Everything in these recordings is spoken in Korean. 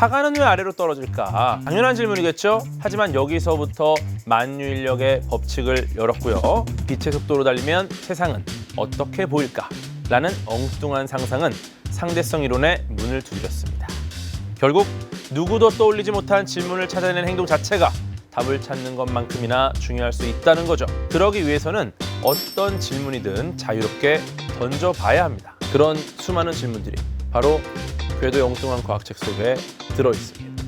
사과는 왜 아래로 떨어질까? 당연한 질문이겠죠? 하지만 여기서부터 만유인력의 법칙을 열었고요. 빛의 속도로 달리면 세상은 어떻게 보일까? 라는 엉뚱한 상상은 상대성 이론의 문을 두드렸습니다. 결국 누구도 떠올리지 못한 질문을 찾아내는 행동 자체가 답을 찾는 것만큼이나 중요할 수 있다는 거죠. 그러기 위해서는 어떤 질문이든 자유롭게 던져봐야 합니다. 그런 수많은 질문들이 바로 궤도의 엉뚱한 과학책 속에 들어있습니다.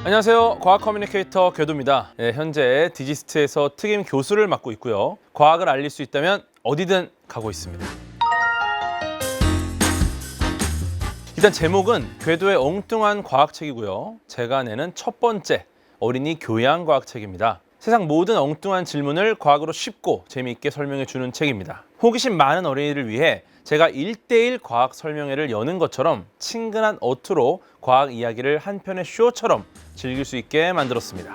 안녕하세요. 과학 커뮤니케이터 궤도입니다. 현재 디지스트에서 특임 교수를 맡고 있고요. 과학을 알릴 수 있다면 어디든 가고 있습니다. 일단 제목은 궤도의 엉뚱한 과학책이고요. 제가 내는 첫 번째 어린이 교양 과학책입니다. 세상 모든 엉뚱한 질문을 과학으로 쉽고 재미있게 설명해 주는 책입니다. 호기심 많은 어린이를 위해 제가 1:1 과학 설명회를 여는 것처럼 친근한 어투로 과학 이야기를 한 편의 쇼처럼 즐길 수 있게 만들었습니다.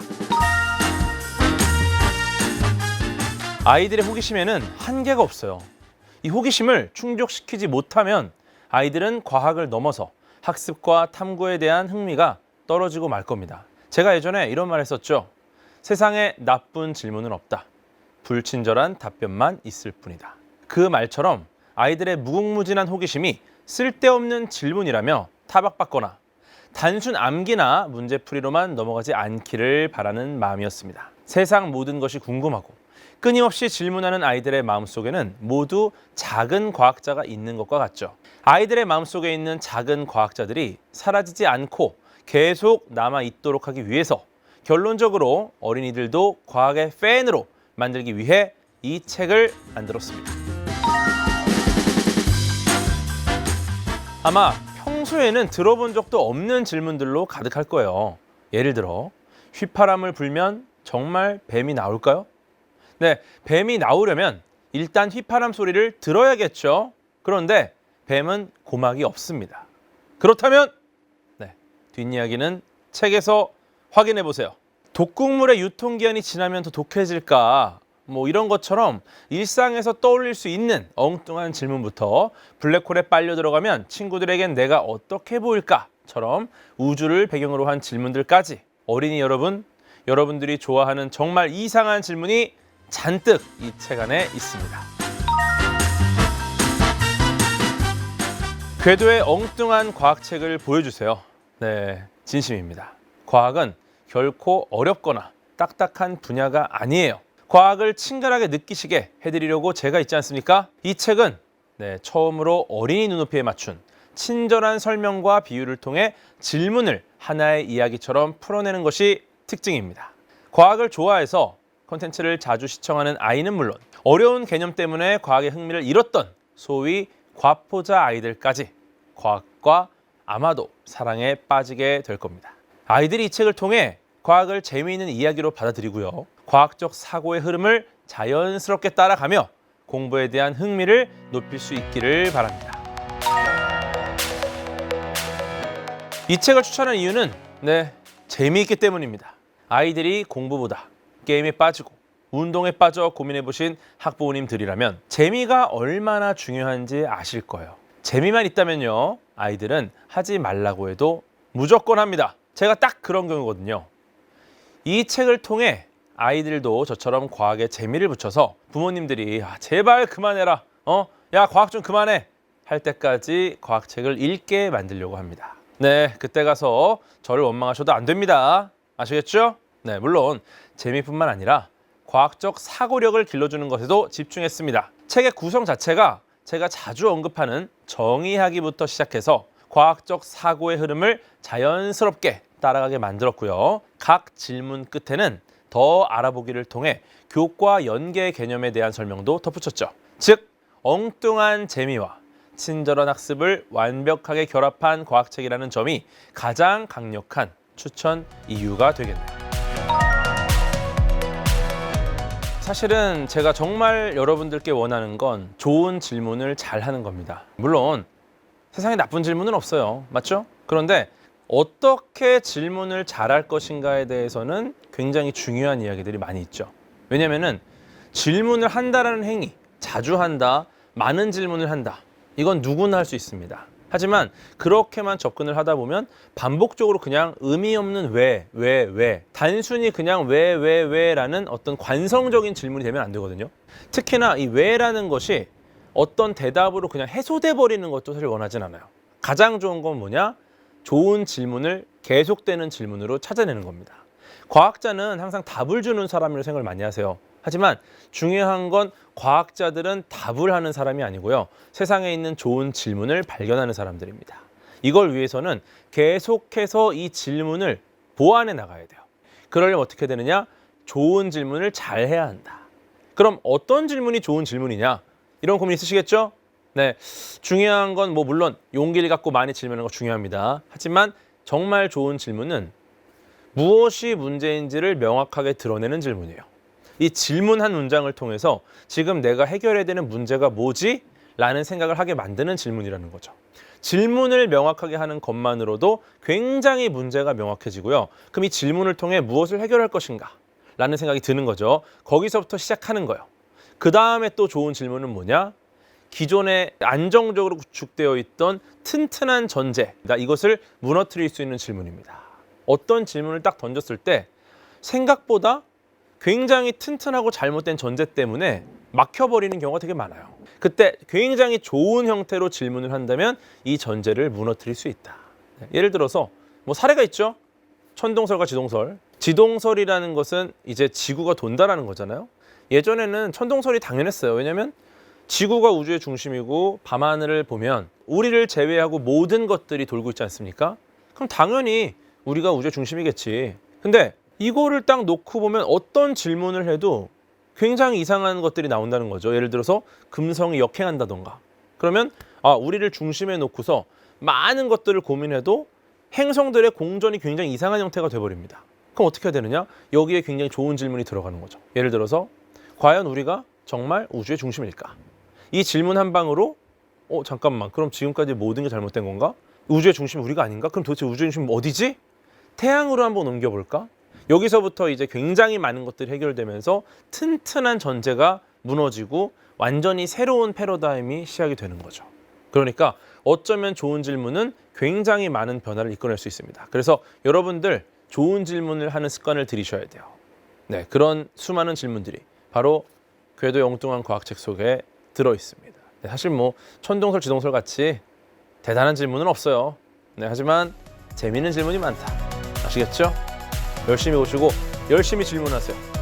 아이들의 호기심에는 한계가 없어요. 이 호기심을 충족시키지 못하면 아이들은 과학을 넘어서 학습과 탐구에 대한 흥미가 떨어지고 말 겁니다. 제가 예전에 이런 말 했었죠. 세상에 나쁜 질문은 없다. 불친절한 답변만 있을 뿐이다. 그 말처럼 아이들의 무궁무진한 호기심이 쓸데없는 질문이라며 타박받거나 단순 암기나 문제풀이로만 넘어가지 않기를 바라는 마음이었습니다. 세상 모든 것이 궁금하고 끊임없이 질문하는 아이들의 마음속에는 모두 작은 과학자가 있는 것과 같죠. 아이들의 마음속에 있는 작은 과학자들이 사라지지 않고 계속 남아있도록 하기 위해서 결론적으로 어린이들도 과학의 팬으로 만들기 위해 이 책을 만들었습니다. 아마 평소에는 들어본 적도 없는 질문들로 가득할 거예요. 예를 들어 휘파람을 불면 정말 뱀이 나올까요? 네, 뱀이 나오려면 일단 휘파람 소리를 들어야겠죠. 그런데 뱀은 고막이 없습니다. 그렇다면 뒷이야기는 책에서 확인해 보세요. 독극물의 유통기한이 지나면 더 독해질까? 이런 것처럼 일상에서 떠올릴 수 있는 엉뚱한 질문부터 블랙홀에 빨려 들어가면 친구들에겐 내가 어떻게 보일까?처럼 우주를 배경으로 한 질문들까지 어린이 여러분, 여러분들이 좋아하는 정말 이상한 질문이 잔뜩 이 책 안에 있습니다. 궤도의 엉뚱한 과학책을 보여주세요. 네, 진심입니다. 과학은 결코 어렵거나 딱딱한 분야가 아니에요. 과학을 친절하게 느끼시게 해드리려고 제가 있지 않습니까? 이 책은 처음으로 어린이 눈높이에 맞춘 친절한 설명과 비유를 통해 질문을 하나의 이야기처럼 풀어내는 것이 특징입니다. 과학을 좋아해서 콘텐츠를 자주 시청하는 아이는 물론 어려운 개념 때문에 과학의 흥미를 잃었던 소위 과포자 아이들까지 과학과 아마도 사랑에 빠지게 될 겁니다. 아이들이 이 책을 통해 과학을 재미있는 이야기로 받아들이고요. 과학적 사고의 흐름을 자연스럽게 따라가며 공부에 대한 흥미를 높일 수 있기를 바랍니다. 이 책을 추천한 이유는 재미있기 때문입니다. 아이들이 공부보다 게임에 빠지고 운동에 빠져 고민해보신 학부모님들이라면 재미가 얼마나 중요한지 아실 거예요. 재미만 있다면요, 아이들은 하지 말라고 해도 무조건 합니다. 제가 딱 그런 경우거든요. 이 책을 통해 아이들도 저처럼 과학에 재미를 붙여서 부모님들이 제발 그만해라, 야 과학 좀 그만해 할 때까지 과학책을 읽게 만들려고 합니다. 그때 가서 저를 원망하셔도 안 됩니다. 아시겠죠? 물론 재미뿐만 아니라 과학적 사고력을 길러주는 것에도 집중했습니다. 책의 구성 자체가 제가 자주 언급하는 정의하기부터 시작해서 과학적 사고의 흐름을 자연스럽게 따라가게 만들었고요. 각 질문 끝에는 더 알아보기를 통해 교과 연계 개념에 대한 설명도 덧붙였죠. 즉, 엉뚱한 재미와 친절한 학습을 완벽하게 결합한 과학책이라는 점이 가장 강력한 추천 이유가 되겠네요. 사실은 제가 정말 여러분들께 원하는 건 좋은 질문을 잘 하는 겁니다. 물론 세상에 나쁜 질문은 없어요. 맞죠? 그런데 어떻게 질문을 잘할 것인가에 대해서는 굉장히 중요한 이야기들이 많이 있죠. 왜냐면은 질문을 한다라는 행위, 자주 한다, 많은 질문을 한다. 이건 누구나 할 수 있습니다. 하지만 그렇게만 접근을 하다 보면 반복적으로 그냥 의미 없는 왜, 단순히 그냥 왜라는 어떤 관성적인 질문이 되면 안 되거든요. 특히나 이 왜라는 것이 어떤 대답으로 그냥 해소돼 버리는 것도 사실 원하진 않아요. 가장 좋은 건 뭐냐? 좋은 질문을 계속되는 질문으로 찾아내는 겁니다. 과학자는 항상 답을 주는 사람이라고 생각을 많이 하세요. 하지만 중요한 건 과학자들은 답을 하는 사람이 아니고요. 세상에 있는 좋은 질문을 발견하는 사람들입니다. 이걸 위해서는 계속해서 이 질문을 보완해 나가야 돼요. 그러려면 어떻게 되느냐? 좋은 질문을 잘 해야 한다. 그럼 어떤 질문이 좋은 질문이냐? 이런 고민 있으시겠죠? 네, 중요한 건 뭐 물론 용기를 갖고 많이 질문하는 거 중요합니다. 하지만 정말 좋은 질문은 무엇이 문제인지를 명확하게 드러내는 질문이에요. 이 질문 한 문장을 통해서 지금 내가 해결해야 되는 문제가 뭐지? 라는 생각을 하게 만드는 질문이라는 거죠. 질문을 명확하게 하는 것만으로도 굉장히 문제가 명확해지고요. 그럼 이 질문을 통해 무엇을 해결할 것인가? 라는 생각이 드는 거죠. 거기서부터 시작하는 거예요. 그 다음에 또 좋은 질문은 뭐냐? 기존에 안정적으로 구축되어 있던 튼튼한 전제, 이것을 무너뜨릴 수 있는 질문입니다. 어떤 질문을 딱 던졌을 때 생각보다 굉장히 튼튼하고 잘못된 전제 때문에 막혀버리는 경우가 되게 많아요. 그때 굉장히 좋은 형태로 질문을 한다면 이 전제를 무너뜨릴 수 있다. 예를 들어서 뭐 사례가 있죠. 천동설과 지동설. 지동설이라는 것은 이제 지구가 돈다라는 거잖아요. 예전에는 천동설이 당연했어요. 왜냐하면 지구가 우주의 중심이고 밤하늘을 보면 우리를 제외하고 모든 것들이 돌고 있지 않습니까? 그럼 당연히 우리가 우주의 중심이겠지. 근데 이거를 딱 놓고 보면 어떤 질문을 해도 굉장히 이상한 것들이 나온다는 거죠. 예를 들어서 금성이 역행한다던가. 그러면 우리를 중심에 놓고서 많은 것들을 고민해도 행성들의 공전이 굉장히 이상한 형태가 돼버립니다. 그럼 어떻게 해야 되느냐? 여기에 굉장히 좋은 질문이 들어가는 거죠. 예를 들어서 과연 우리가 정말 우주의 중심일까? 이 질문 한 방으로 잠깐만, 그럼 지금까지 모든 게 잘못된 건가? 우주의 중심이 우리가 아닌가? 그럼 도대체 우주의 중심은 어디지? 태양으로 한번 옮겨볼까? 여기서부터 이제 굉장히 많은 것들이 해결되면서 튼튼한 전제가 무너지고 완전히 새로운 패러다임이 시작이 되는 거죠. 그러니까 어쩌면 좋은 질문은 굉장히 많은 변화를 이끌어낼 수 있습니다. 그래서 여러분들 좋은 질문을 하는 습관을 들이셔야 돼요. 네, 그런 수많은 질문들이 바로 궤도 엉뚱한 과학책 속에 들어 있습니다. 네, 사실 뭐 천동설, 지동설 같이 대단한 질문은 없어요. 네, 하지만 재미있는 질문이 많다. 아시겠죠? 열심히 오시고 열심히 질문하세요.